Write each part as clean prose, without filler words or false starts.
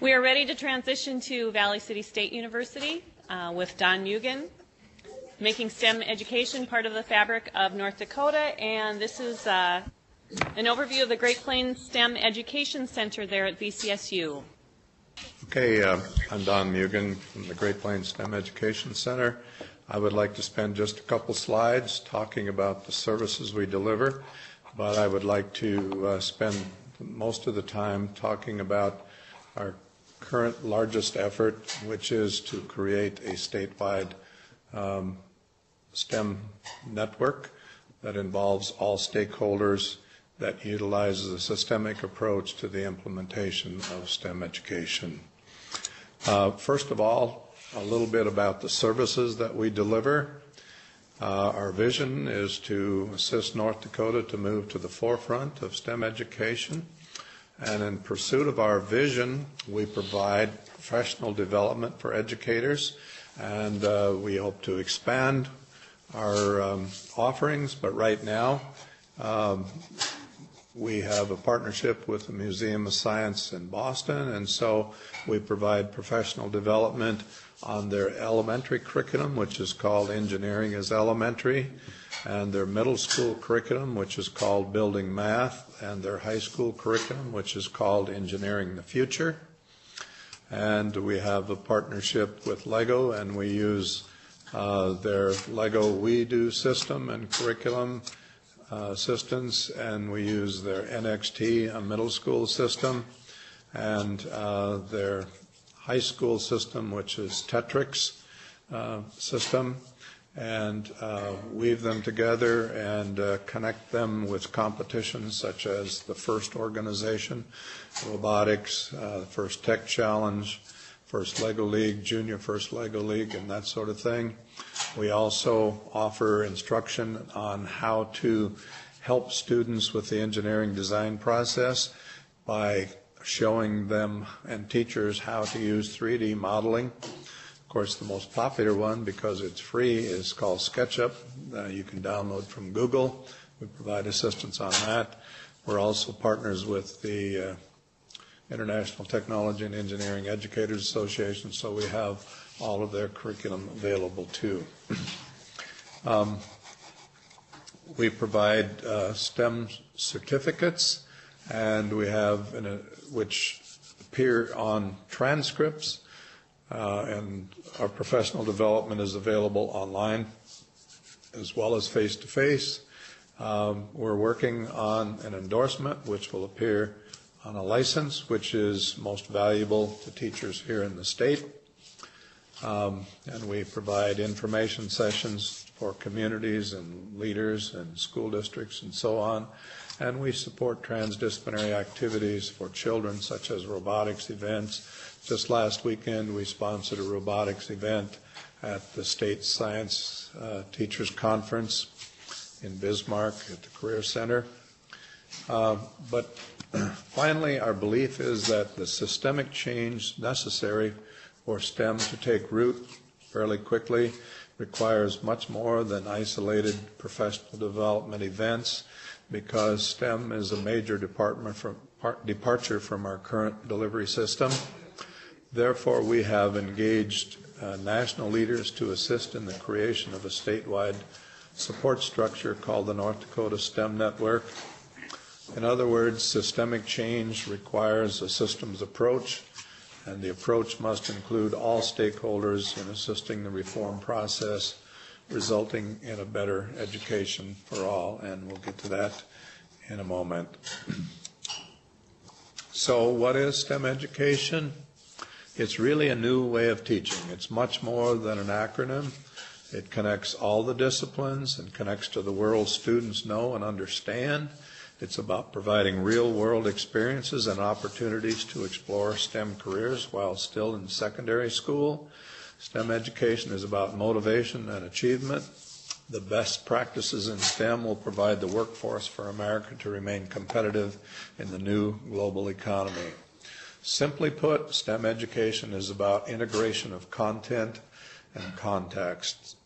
We are ready to transition to Valley City State University with Don Mugan, making STEM education part of the fabric of North Dakota, and this is an overview of the Great Plains STEM Education Center there at VCSU. Okay, I'm Don Mugan from the Great Plains STEM Education Center. I would like to spend just a couple slides talking about the services we deliver, but I would like to spend most of the time talking about our current largest effort, which is to create a statewide STEM network that involves all stakeholders, that utilizes a systemic approach to the implementation of STEM education. First of all, a little bit about the services that we deliver. Our vision is to assist North Dakota to move to the forefront of STEM education. And in pursuit of our vision, we provide professional development for educators, and we hope to expand our offerings. But right now, we have a partnership with the Museum of Science in Boston, and so we provide professional development on their elementary curriculum, which is called Engineering is Elementary, and their middle school curriculum, which is called Building Math, and their high school curriculum, which is called Engineering the Future. And we have a partnership with LEGO, and we use their LEGO We Do system and curriculum systems, and we use their NXT, a middle school system, and their high school system, which is Tetrix system, and weave them together and connect them with competitions such as the FIRST organization, robotics, FIRST Tech Challenge, FIRST Lego League, Junior FIRST Lego League, and that sort of thing. We also offer instruction on how to help students with the engineering design process by showing them and teachers how to use 3D modeling. Of course, the most popular one, because it's free, is called SketchUp. You can download from Google. We provide assistance on that. We're also partners with the International Technology and Engineering Educators Association, so we have all of their curriculum available too. We provide STEM certificates, and we have which appear on transcripts, and our professional development is available online as well as face-to-face. We're working on an endorsement which will appear on a license, which is most valuable to teachers here in the state. And we provide information sessions for communities and leaders and school districts and so on. And we support transdisciplinary activities for children, such as robotics events. Just last weekend, we sponsored a robotics event at the State Science Teachers Conference in Bismarck at the Career Center. But finally, our belief is that the systemic change necessary for STEM to take root fairly quickly requires much more than isolated professional development events, because STEM is a major departure from our current delivery system. Therefore, we have engaged national leaders to assist in the creation of a statewide support structure called the North Dakota STEM Network. In other words, systemic change requires a systems approach, and the approach must include all stakeholders in assisting the reform process, resulting in a better education for all, and we'll get to that in a moment. So what is STEM education? It's really a new way of teaching. It's much more than an acronym. It connects all the disciplines and connects to the world students know and understand. It's about providing real-world experiences and opportunities to explore STEM careers while still in secondary school. STEM education is about motivation and achievement. The best practices in STEM will provide the workforce for America to remain competitive in the new global economy. Simply put, STEM education is about integration of content and context.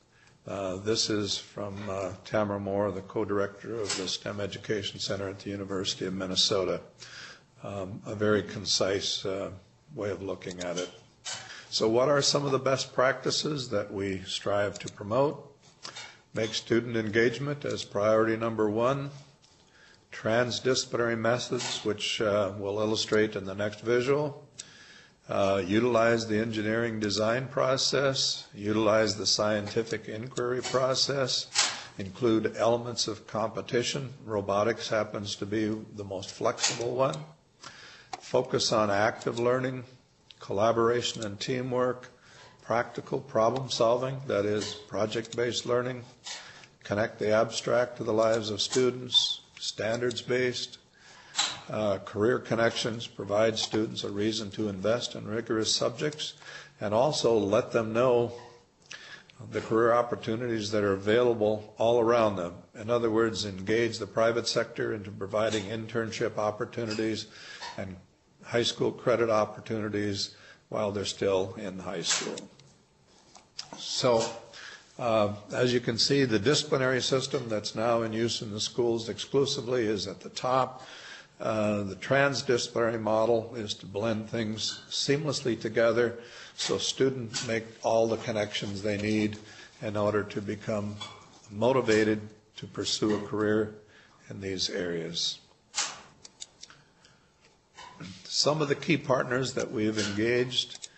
This is from Tamara Moore, the co-director of the STEM Education Center at the University of Minnesota. A very concise way of looking at it. So what are some of the best practices that we strive to promote? Make student engagement as priority number one. Transdisciplinary methods, which we'll illustrate in the next visual. Utilize the engineering design process. Utilize the scientific inquiry process. Include elements of competition. Robotics happens to be the most flexible one. Focus on active learning, collaboration and teamwork, practical problem solving, that is project-based learning, connect the abstract to the lives of students, standards-based, career connections, provide students a reason to invest in rigorous subjects, and also let them know the career opportunities that are available all around them. In other words, engage the private sector into providing internship opportunities and high school credit opportunities while they're still in high school. So, as you can see, the disciplinary system that's now in use in the schools exclusively is at the top. The transdisciplinary model is to blend things seamlessly together so students make all the connections they need in order to become motivated to pursue a career in these areas. Some of the key partners that we've engaged,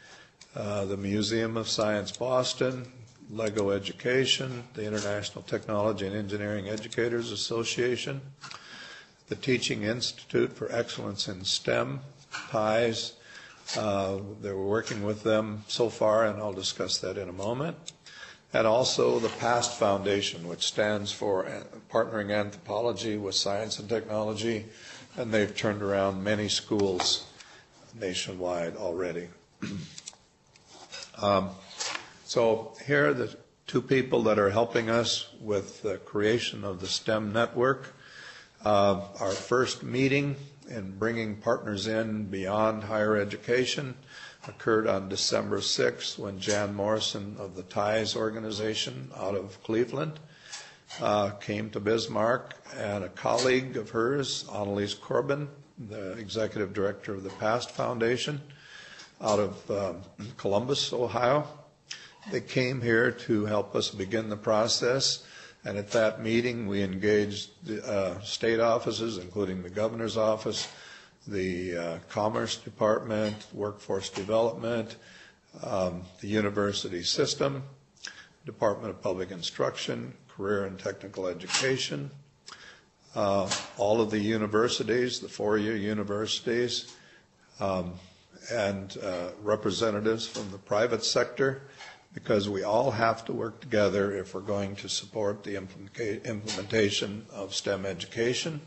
the Museum of Science Boston, LEGO Education, the International Technology and Engineering Educators Association, the Teaching Institute for Excellence in STEM, TIES. They're working with them so far, and I'll discuss that in a moment. And also the PAST Foundation, which stands for Partnering Anthropology with Science and Technology, and they've turned around many schools nationwide already. So here are the two people that are helping us with the creation of the STEM network. Our first meeting in bringing partners in beyond higher education occurred on December 6th when Jan Morrison of the TIES organization out of Cleveland came to Bismarck, and a colleague of hers, Annalise Corbin, the executive director of the PAST Foundation out of Columbus, Ohio. They came here to help us begin the process. And at that meeting, we engaged the state offices, including the governor's office, the Commerce Department, Workforce Development, the university system, Department of Public Instruction, Career and Technical Education, all of the universities, the four-year universities, and representatives from the private sector, because we all have to work together if we're going to support the implementation of STEM education.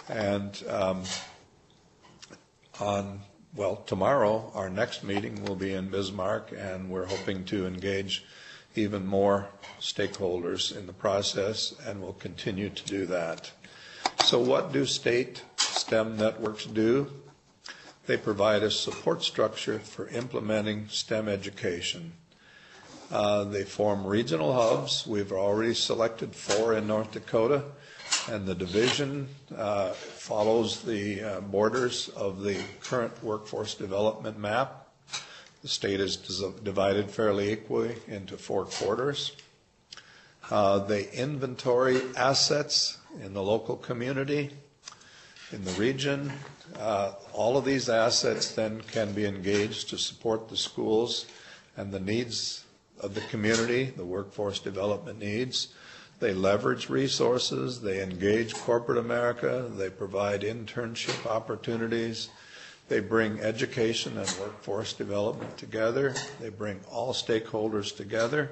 And tomorrow, our next meeting will be in Bismarck, and we're hoping to engage even more stakeholders in the process, and we'll continue to do that. So what do state STEM networks do? They provide a support structure for implementing STEM education. They form regional hubs. We've already selected 4 in North Dakota, and the division follows the borders of the current workforce development map. The state is divided fairly equally into 4 quarters. They inventory assets in the local community, in the region. All of these assets then can be engaged to support the schools and the needs of the community, the workforce development needs. They leverage resources, they engage corporate America, they provide internship opportunities, they bring education and workforce development together, they bring all stakeholders together,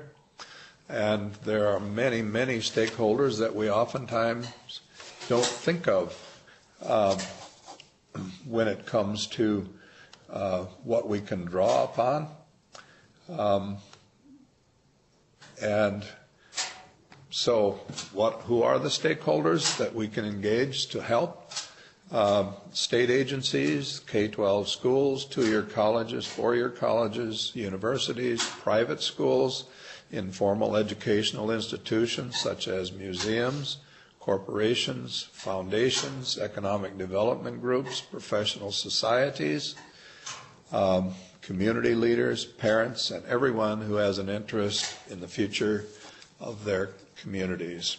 and there are many, many stakeholders that we oftentimes don't think of when it comes to what we can draw upon. And so who are the stakeholders that we can engage to help? State agencies, K-12 schools, 2-year colleges, 4-year colleges, universities, private schools, informal educational institutions such as museums, corporations, foundations, economic development groups, professional societies, community leaders, parents, and everyone who has an interest in the future of their communities.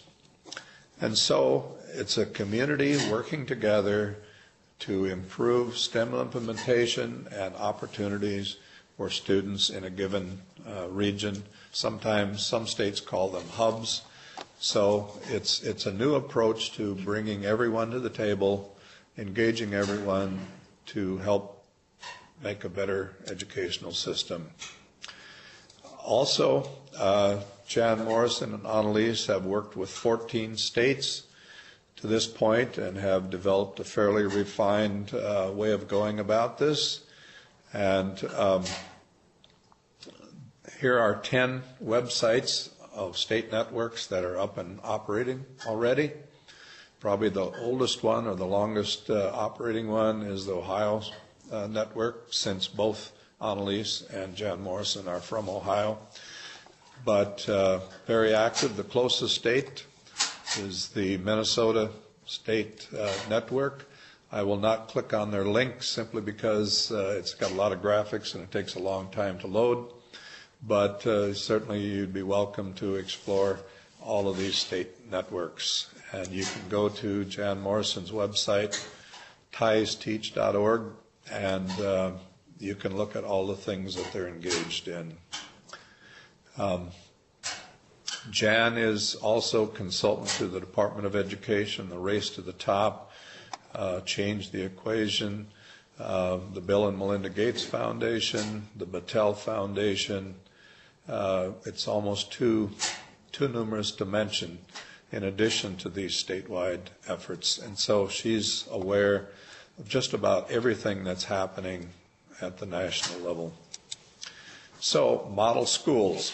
And so it's a community working together to improve STEM implementation and opportunities for students in a given region. Sometimes some states call them hubs. So it's a new approach to bringing everyone to the table, engaging everyone to help make a better educational system. Also, Jan Morrison and Annalise have worked with 14 states to this point and have developed a fairly refined way of going about this. And here are 10 websites of state networks that are up and operating already. Probably the oldest one or the longest operating one is the Ohio network, since both Annalise and Jan Morrison are from Ohio. But very active. The closest state is the Minnesota State Network. I will not click on their link simply because it's got a lot of graphics and it takes a long time to load. But certainly you'd be welcome to explore all of these state networks. And you can go to Jan Morrison's website, tiesteach.org, and you can look at all the things that they're engaged in. Jan is also consultant to the Department of Education, the Race to the Top, Change the Equation, the Bill and Melinda Gates Foundation, the Battelle Foundation. It's almost too numerous to mention in addition to these statewide efforts. And so she's aware of just about everything that's happening at the national level. So, model schools.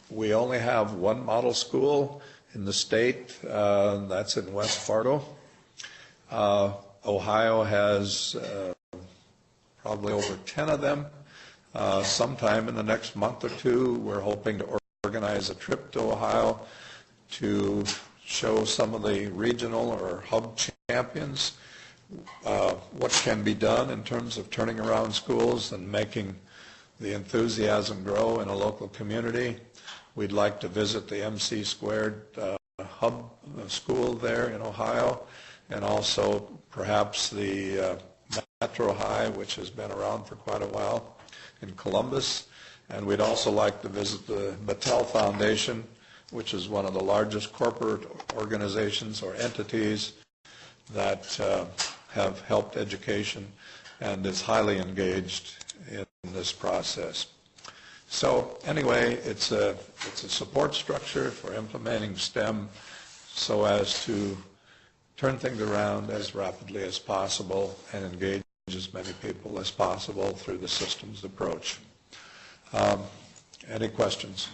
We only have one model school in the state, that's in West Fargo. Ohio has probably over 10 of them. Sometime in the next month or two, we're hoping to organize a trip to Ohio to show some of the regional or hub champions what can be done in terms of turning around schools and making the enthusiasm grow in a local community. We'd like to visit the MC Squared hub school there in Ohio, and also perhaps the Metro High, which has been around for quite a while, in Columbus. And we'd also like to visit the Battelle Foundation, which is one of the largest corporate organizations or entities that have helped education and is highly engaged in this process. So anyway, it's a support structure for implementing STEM so as to turn things around as rapidly as possible and engage as many people as possible through the systems approach. Any questions?